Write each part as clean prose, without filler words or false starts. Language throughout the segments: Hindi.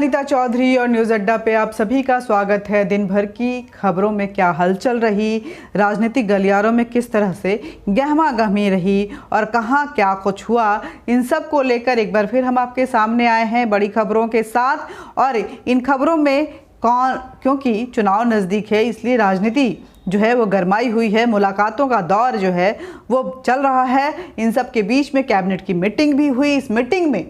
अनीता चौधरी और न्यूज़ अड्डा पे आप सभी का स्वागत है। दिन भर की खबरों में क्या हलचल रही, राजनीतिक गलियारों में किस तरह से गहमा गहमी रही और कहाँ क्या कुछ हुआ, इन सब को लेकर एक बार फिर हम आपके सामने आए हैं बड़ी खबरों के साथ। और इन खबरों में क्योंकि चुनाव नज़दीक है इसलिए राजनीति जो है वो गरमाई हुई है, मुलाकातों का दौर जो है वो चल रहा है। इन सब के बीच में कैबिनेट की मीटिंग भी हुई। इस मीटिंग में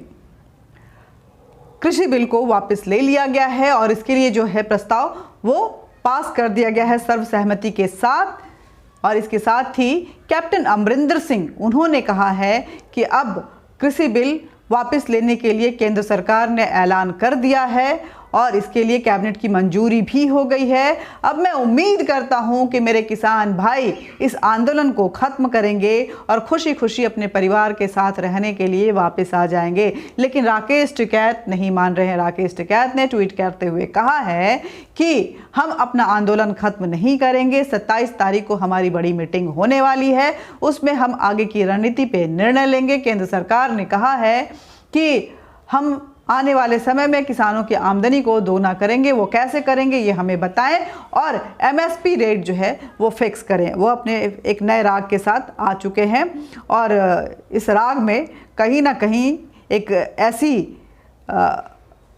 कृषि बिल को वापस ले लिया गया है और इसके लिए जो है प्रस्ताव वो पास कर दिया गया है सर्वसहमति के साथ। और इसके साथ ही कैप्टन अमरिंदर सिंह उन्होंने कहा है कि अब कृषि बिल वापस लेने के लिए केंद्र सरकार ने ऐलान कर दिया है और इसके लिए कैबिनेट की मंजूरी भी हो गई है। अब मैं उम्मीद करता हूं कि मेरे किसान भाई इस आंदोलन को ख़त्म करेंगे और खुशी खुशी अपने परिवार के साथ रहने के लिए वापस आ जाएंगे। लेकिन राकेश टिकैत नहीं मान रहे हैं। राकेश टिकैत ने ट्वीट करते हुए कहा है कि हम अपना आंदोलन ख़त्म नहीं करेंगे। 27 तारीख को हमारी बड़ी मीटिंग होने वाली है, उसमें हम आगे की रणनीति पे निर्णय लेंगे। केंद्र सरकार ने कहा है कि हम आने वाले समय में किसानों की आमदनी को दोगुना करेंगे। वो कैसे करेंगे ये हमें बताएं और एमएसपी रेट जो है वो फिक्स करें। वो अपने एक नए राग के साथ आ चुके हैं और इस राग में कहीं ना कहीं एक ऐसी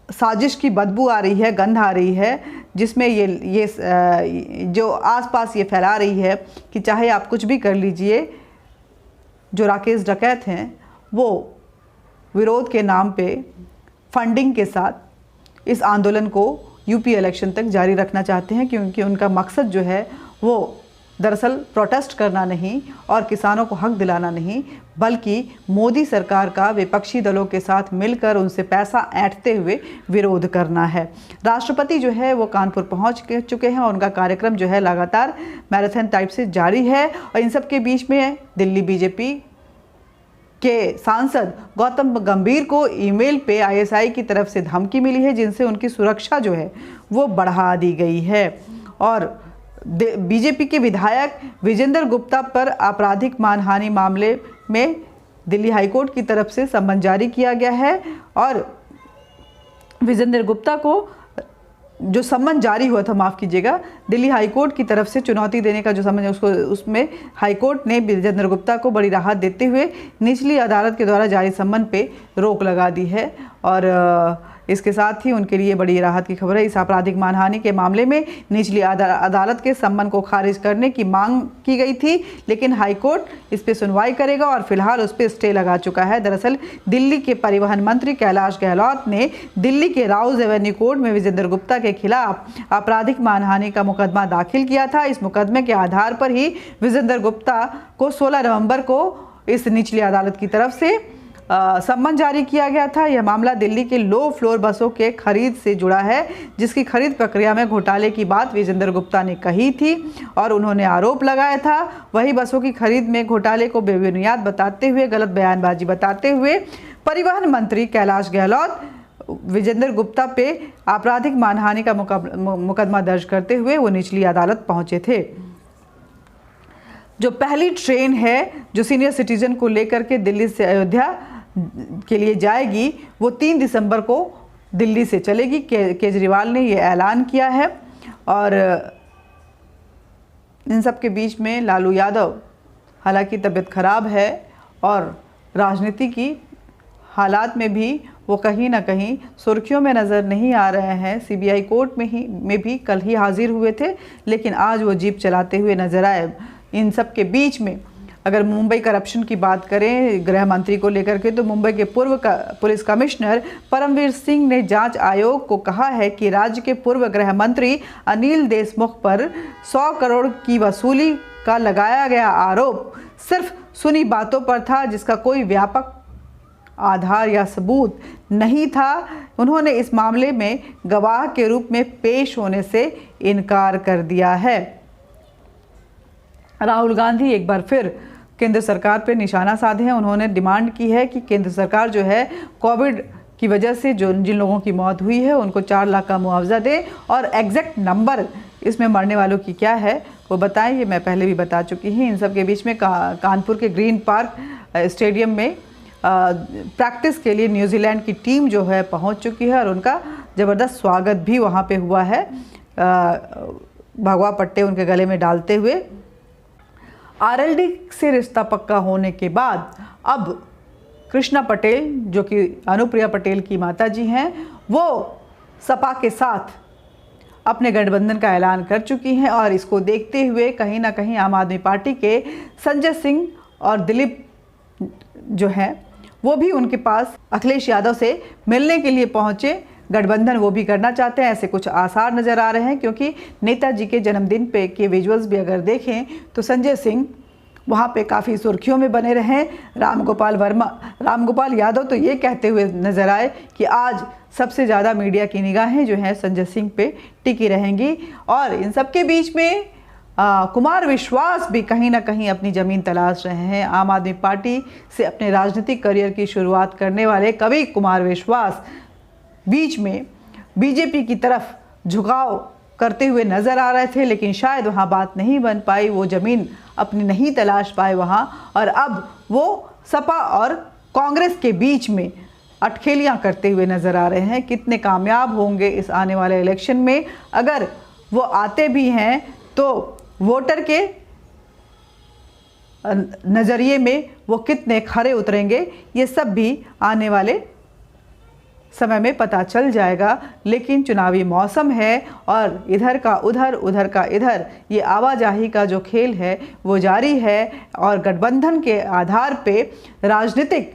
साजिश की बदबू आ रही है, गंध आ रही है, जिसमें ये जो आसपास ये फैला रही है कि चाहे आप कुछ भी कर लीजिए, जो राकेश टिकैत हैं वो विरोध के नाम पे फंडिंग के साथ इस आंदोलन को यूपी इलेक्शन तक जारी रखना चाहते हैं, क्योंकि उनका मकसद जो है वो दरअसल प्रोटेस्ट करना नहीं और किसानों को हक दिलाना नहीं, बल्कि मोदी सरकार का विपक्षी दलों के साथ मिलकर उनसे पैसा ऐंठते हुए विरोध करना है। राष्ट्रपति जो है वो कानपुर पहुंच चुके हैं और उनका कार्यक्रम जो है लगातार मैराथन टाइप से जारी है। और इन सब के बीच में दिल्ली बीजेपी के सांसद गौतम गंभीर को ईमेल पे आईएसआई की तरफ से धमकी मिली है, जिनसे उनकी सुरक्षा जो है वो बढ़ा दी गई है। और बीजेपी के विधायक विजेंद्र गुप्ता पर आपराधिक मानहानि मामले में दिल्ली हाईकोर्ट की तरफ से सम्मन जारी किया गया है और विजेंद्र गुप्ता को जो सम्मन जारी हुआ था, माफ़ कीजिएगा, दिल्ली हाईकोर्ट की तरफ से चुनौती देने का जो सम्मन है उसमें हाईकोर्ट ने विजेंद्र गुप्ता को बड़ी राहत देते हुए निचली अदालत के द्वारा जारी सम्मन पे रोक लगा दी है। और इसके साथ ही उनके लिए बड़ी राहत की खबर है। इस आपराधिक मानहानि के मामले में निचली अदालत के सम्मन को खारिज करने की मांग की गई थी, लेकिन हाईकोर्ट इस पर सुनवाई करेगा और फिलहाल उस पर स्टे लगा चुका है। दरअसल दिल्ली के परिवहन मंत्री कैलाश गहलोत ने दिल्ली के राउज एवेन्यू कोर्ट में विजेंद्र गुप्ता के खिलाफ आपराधिक मानहानि का मुकदमा दाखिल किया था। इस मुकदमे के आधार पर ही विजेंद्र गुप्ता को 16 नवंबर को इस निचली अदालत की तरफ से सम्मन जारी किया गया था। यह मामला दिल्ली के लो फ्लोर बसों के खरीद से जुड़ा है, जिसकी खरीद प्रक्रिया में घोटाले की बात विजेंद्र गुप्ता ने कही थी और उन्होंने आरोप लगाया था। वही बसों की खरीद में घोटाले को बेबुनियाद बताते हुए, गलत बयानबाजी बताते हुए परिवहन मंत्री कैलाश गहलोत विजेंद्र गुप्ता पे आपराधिक मानहानि का मुकदमा दर्ज करते हुए वो निचली अदालत पहुंचे थे। जो पहली ट्रेन है जो सीनियर सिटीजन को लेकर के दिल्ली से अयोध्या के लिए जाएगी, वो 3 दिसंबर को दिल्ली से चलेगी। केजरीवाल ने ये ऐलान किया है। और इन सब के बीच में लालू यादव हालांकि तबीयत खराब है और राजनीति की हालात में भी वो कहीं ना कहीं सुर्खियों में नज़र नहीं आ रहे हैं। सीबीआई कोर्ट में भी कल ही हाजिर हुए थे, लेकिन आज वो जीप चलाते हुए नजर आए। इन सब के बीच में अगर मुंबई करप्शन की बात करें गृह मंत्री को लेकर के, तो मुंबई के पूर्व पुलिस कमिश्नर परमवीर सिंह ने जांच आयोग को कहा है कि राज्य के पूर्व गृह मंत्री अनिल देशमुख पर 100 करोड़ की वसूली का लगाया गया आरोप सिर्फ सुनी बातों पर था, जिसका कोई व्यापक आधार या सबूत नहीं था। उन्होंने इस मामले में गवाह के रूप में पेश होने से इनकार कर दिया है। राहुल गांधी एक बार फिर केंद्र सरकार पर निशाना साधे हैं। उन्होंने डिमांड की है कि केंद्र सरकार जो है कोविड की वजह से जिन लोगों की मौत हुई है उनको 4 लाख का मुआवजा दे और एग्जैक्ट नंबर इसमें मरने वालों की क्या है वो बताएं। ये मैं पहले भी बता चुकी हूँ। इन सब के बीच में कानपुर के ग्रीन पार्क स्टेडियम में प्रैक्टिस के लिए न्यूजीलैंड की टीम जो है पहुंच चुकी है और उनका ज़बरदस्त स्वागत भी वहाँ पे हुआ है, भगवा पट्टे उनके गले में डालते हुए। आरएलडी से रिश्ता पक्का होने के बाद अब कृष्णा पटेल, जो कि अनुप्रिया पटेल की माताजी हैं, वो सपा के साथ अपने गठबंधन का ऐलान कर चुकी हैं। और इसको देखते हुए कहीं ना कहीं आम आदमी पार्टी के संजय सिंह और दिलीप जो हैं वो भी उनके पास अखिलेश यादव से मिलने के लिए पहुंचे। गठबंधन वो भी करना चाहते हैं, ऐसे कुछ आसार नज़र आ रहे हैं, क्योंकि नेताजी के जन्मदिन पे के विजुअल्स भी अगर देखें तो संजय सिंह वहाँ पे काफ़ी सुर्खियों में बने रहे। रामगोपाल यादव तो ये कहते हुए नज़र आए कि आज सबसे ज़्यादा मीडिया की निगाहें जो हैं संजय सिंह पे टिकी रहेंगी। और इन सब के बीच में कुमार विश्वास भी कहीं ना कहीं अपनी ज़मीन तलाश रहे हैं। आम आदमी पार्टी से अपने राजनीतिक करियर की शुरुआत करने वाले कवि कुमार विश्वास बीच में बीजेपी की तरफ झुकाव करते हुए नज़र आ रहे थे, लेकिन शायद वहाँ बात नहीं बन पाई, वो ज़मीन अपनी नहीं तलाश पाए वहाँ। और अब वो सपा और कांग्रेस के बीच में अटखेलियाँ करते हुए नज़र आ रहे हैं। कितने कामयाब होंगे इस आने वाले इलेक्शन में, अगर वो आते भी हैं तो वोटर के नज़रिए में वो कितने खरे उतरेंगे, ये सब भी आने वाले समय में पता चल जाएगा। लेकिन चुनावी मौसम है और इधर का उधर, उधर का इधर, ये आवाजाही का जो खेल है वो जारी है। और गठबंधन के आधार पे राजनीतिक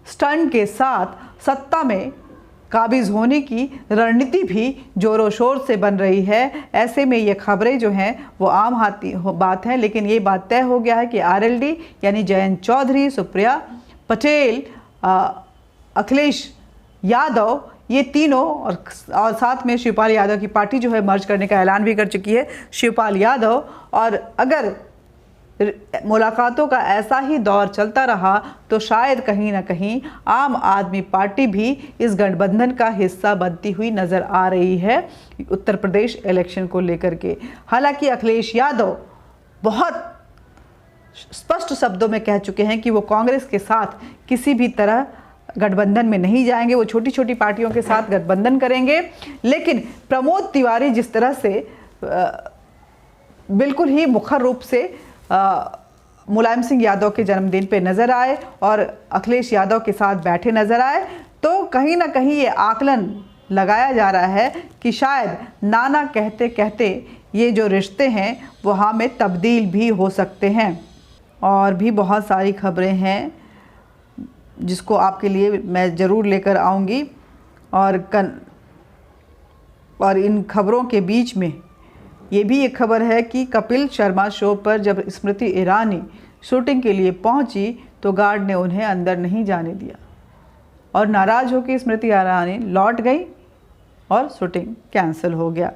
स्टंट के साथ सत्ता में काबिज होने की रणनीति भी जोरों शोर से बन रही है। ऐसे में ये खबरें जो हैं वो आम बात है, लेकिन ये बात तय हो गया है कि आरएलडी यानी जयंत चौधरी, सुप्रिया पटेल, अखिलेश यादव, ये तीनों और साथ में शिवपाल यादव की पार्टी जो है मर्ज करने का ऐलान भी कर चुकी है, शिवपाल यादव। और अगर मुलाकातों का ऐसा ही दौर चलता रहा तो शायद कहीं ना कहीं आम आदमी पार्टी भी इस गठबंधन का हिस्सा बनती हुई नज़र आ रही है उत्तर प्रदेश इलेक्शन को लेकर के। हालांकि अखिलेश यादव बहुत स्पष्ट शब्दों में कह चुके हैं कि वो कांग्रेस के साथ किसी भी तरह गठबंधन में नहीं जाएंगे, वो छोटी छोटी पार्टियों के साथ गठबंधन करेंगे। लेकिन प्रमोद तिवारी जिस तरह से बिल्कुल ही मुखर रूप से मुलायम सिंह यादव के जन्मदिन पे नज़र आए और अखिलेश यादव के साथ बैठे नज़र आए, तो कहीं ना कहीं ये आकलन लगाया जा रहा है कि शायद नाना कहते कहते ये जो रिश्ते हैं वहाँ में तब्दील भी हो सकते हैं। और भी बहुत सारी खबरें हैं जिसको आपके लिए मैं ज़रूर लेकर आऊँगी। और इन खबरों के बीच में ये भी एक खबर है कि कपिल शर्मा शो पर जब स्मृति ईरानी शूटिंग के लिए पहुंची तो गार्ड ने उन्हें अंदर नहीं जाने दिया और नाराज़ होकर स्मृति ईरानी लौट गई और शूटिंग कैंसिल हो गया।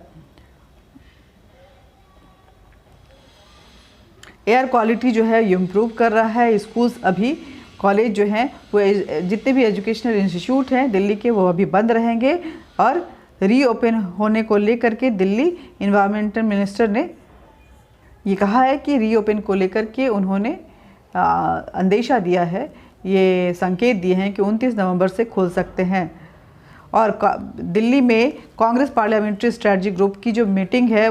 एयर क्वालिटी जो है इम्प्रूव कर रहा है। स्कूल्स अभी, कॉलेज जो हैं वो, जितने भी एजुकेशनल इंस्टीट्यूट हैं दिल्ली के, वो अभी बंद रहेंगे। और रीओपन होने को लेकर के दिल्ली इन्वायरमेंटल मिनिस्टर ने ये कहा है कि रीओपन को लेकर के उन्होंने अंदेशा दिया है, ये संकेत दिए हैं कि 29 नवंबर से खुल सकते हैं। और दिल्ली में कांग्रेस पार्लियामेंट्री स्ट्रेटजी ग्रुप की जो मीटिंग है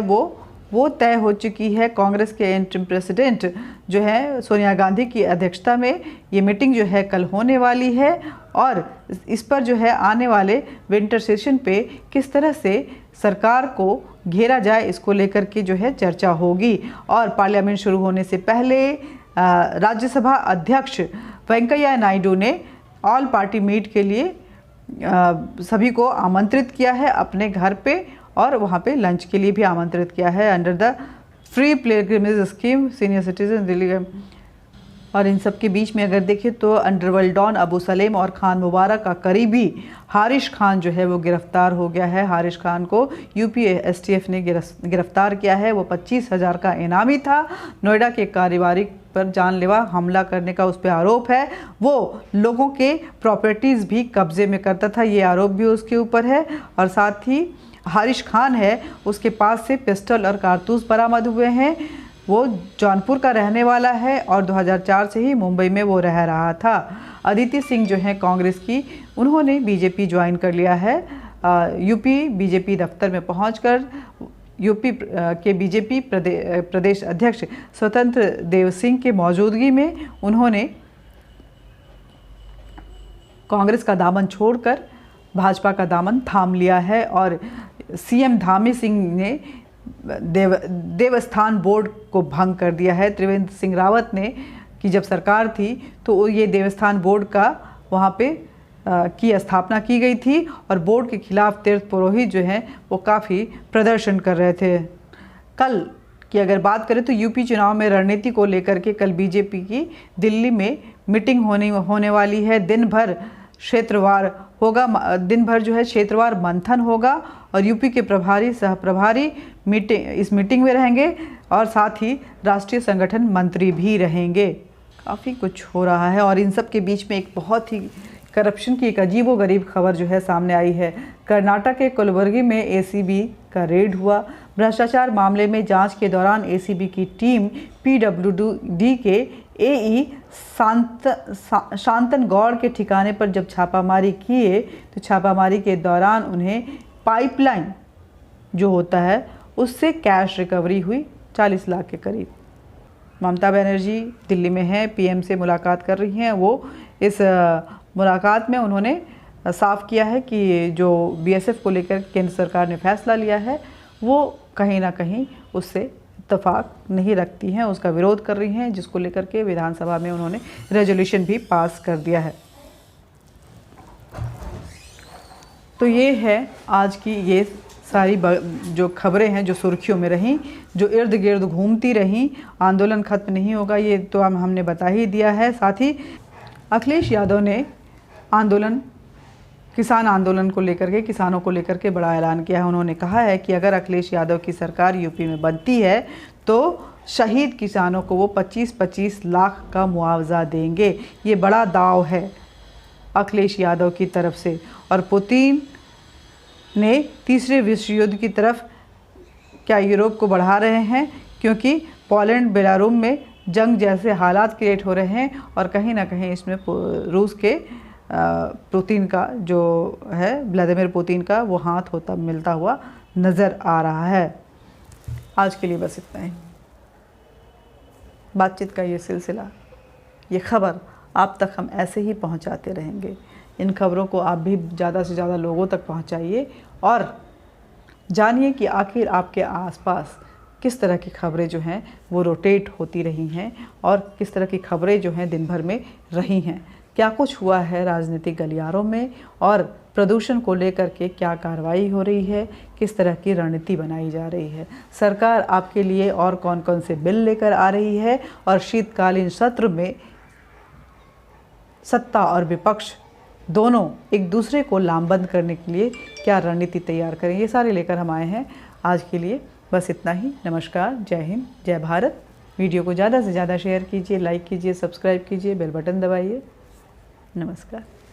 वो तय हो चुकी है। कांग्रेस के इंटरिम प्रेसिडेंट जो है सोनिया गांधी की अध्यक्षता में ये मीटिंग जो है कल होने वाली है और इस पर जो है आने वाले विंटर सेशन पे किस तरह से सरकार को घेरा जाए इसको लेकर के जो है चर्चा होगी। और पार्लियामेंट शुरू होने से पहले राज्यसभा अध्यक्ष वेंकैया नायडू ने ऑल पार्टी मीट के लिए सभी को आमंत्रित किया है अपने घर पे और वहाँ पे लंच के लिए भी आमंत्रित किया है under the free pilgrimage scheme senior citizen Delhi. और इन सब के बीच में अगर देखें तो अंडरवर्ल्ड डॉन अबू सलेम और खान मुबारक का करीबी हारिश खान जो है वो गिरफ्तार हो गया है। हारिश खान को यूपी एसटीएफ ने गिरफ्तार किया है। वो 25,000 का इनामी था। नोएडा के कारोबारी पर जानलेवा हमला करने का उस पर आरोप है। वो लोगों के प्रॉपर्टीज़ भी कब्जे में करता था, ये आरोप भी उसके ऊपर है। और साथ ही हारिश खान है उसके पास से पिस्टल और कारतूस बरामद हुए हैं। वो जौनपुर का रहने वाला है और 2004 से ही मुंबई में वो रह रहा था। अदिति सिंह जो है कांग्रेस की, उन्होंने बीजेपी ज्वाइन कर लिया है। यूपी बीजेपी दफ्तर में पहुंचकर यूपी के बीजेपी प्रदेश अध्यक्ष स्वतंत्र देव सिंह के मौजूदगी में उन्होंने कांग्रेस का दामन छोड़कर भाजपा का दामन थाम लिया है। और सीएम धामी सिंह ने देवस्थान बोर्ड को भंग कर दिया है। त्रिवेंद्र सिंह रावत ने कि जब सरकार थी तो ये देवस्थान बोर्ड का वहाँ पे की स्थापना की गई थी और बोर्ड के खिलाफ तीर्थ पुरोहित जो हैं वो काफ़ी प्रदर्शन कर रहे थे। कल की अगर बात करें तो यूपी चुनाव में रणनीति को लेकर के कल बीजेपी की दिल्ली में मीटिंग होने वाली है। दिन भर क्षेत्रवार होगा, दिन भर जो है क्षेत्रवार मंथन होगा और यूपी के प्रभारी सह प्रभारी इस मीटिंग में रहेंगे और साथ ही राष्ट्रीय संगठन मंत्री भी रहेंगे। काफ़ी कुछ हो रहा है और इन सब के बीच में एक बहुत ही करप्शन की एक अजीबोगरीब खबर जो है सामने आई है। कर्नाटक के कुलबर्गी में एसीबी का रेड हुआ। भ्रष्टाचार मामले में जांच के दौरान एसीबी की टीम पीडब्ल्यूडी के एई शांतन गौड़ के ठिकाने पर जब छापामारी किए तो छापामारी के दौरान उन्हें पाइपलाइन जो होता है उससे कैश रिकवरी हुई 40 लाख के करीब। ममता बनर्जी दिल्ली में हैं, पीएम से मुलाकात कर रही हैं। वो इस मुलाकात में उन्होंने साफ किया है कि जो बीएसएफ को लेकर केंद्र सरकार ने फैसला लिया है वो कहीं ना कहीं उससे इत्तेफाक नहीं रखती हैं, उसका विरोध कर रही हैं, जिसको लेकर के विधानसभा में उन्होंने रेजोल्यूशन भी पास कर दिया है। तो ये है आज की ये सारी जो खबरें हैं जो सुर्खियों में रहीं, जो इर्द गिर्द घूमती रहीं। आंदोलन खत्म नहीं होगा ये तो हमने बता ही दिया है। साथ ही अखिलेश यादव ने किसान आंदोलन को लेकर के, किसानों को लेकर के बड़ा ऐलान किया है। उन्होंने कहा है कि अगर अखिलेश यादव की सरकार यूपी में बनती है तो शहीद किसानों को वो 25-25 लाख का मुआवजा देंगे। ये बड़ा दाव है अखिलेश यादव की तरफ से। और पुतिन ने तीसरे विश्व युद्ध की तरफ क्या यूरोप को बढ़ा रहे हैं, क्योंकि पोलैंड बेलारूस में जंग जैसे हालात क्रिएट हो रहे हैं और कहीं ना कहीं इसमें रूस के पुतिन का जो है व्लादिमीर पुतिन का वो हाथ होता मिलता हुआ नज़र आ रहा है। आज के लिए बस इतना ही। बातचीत का ये सिलसिला, ये खबर आप तक हम ऐसे ही पहुंचाते रहेंगे। इन खबरों को आप भी ज़्यादा से ज़्यादा लोगों तक पहुंचाइए और जानिए कि आखिर आपके आसपास किस तरह की खबरें जो हैं वो रोटेट होती रही हैं और किस तरह की खबरें जो हैं दिन भर में रही हैं। क्या कुछ हुआ है राजनीतिक गलियारों में और प्रदूषण को लेकर के क्या कार्रवाई हो रही है, किस तरह की रणनीति बनाई जा रही है, सरकार आपके लिए और कौन कौन से बिल लेकर आ रही है और शीतकालीन सत्र में सत्ता और विपक्ष दोनों एक दूसरे को लामबंद करने के लिए क्या रणनीति तैयार करें, ये सारे लेकर हम आए हैं। आज के लिए बस इतना ही। नमस्कार, जय हिंद, जय भारत। वीडियो को ज़्यादा से ज़्यादा शेयर कीजिए, लाइक कीजिए, सब्सक्राइब कीजिए, बेल बटन दबाइए। नमस्कार।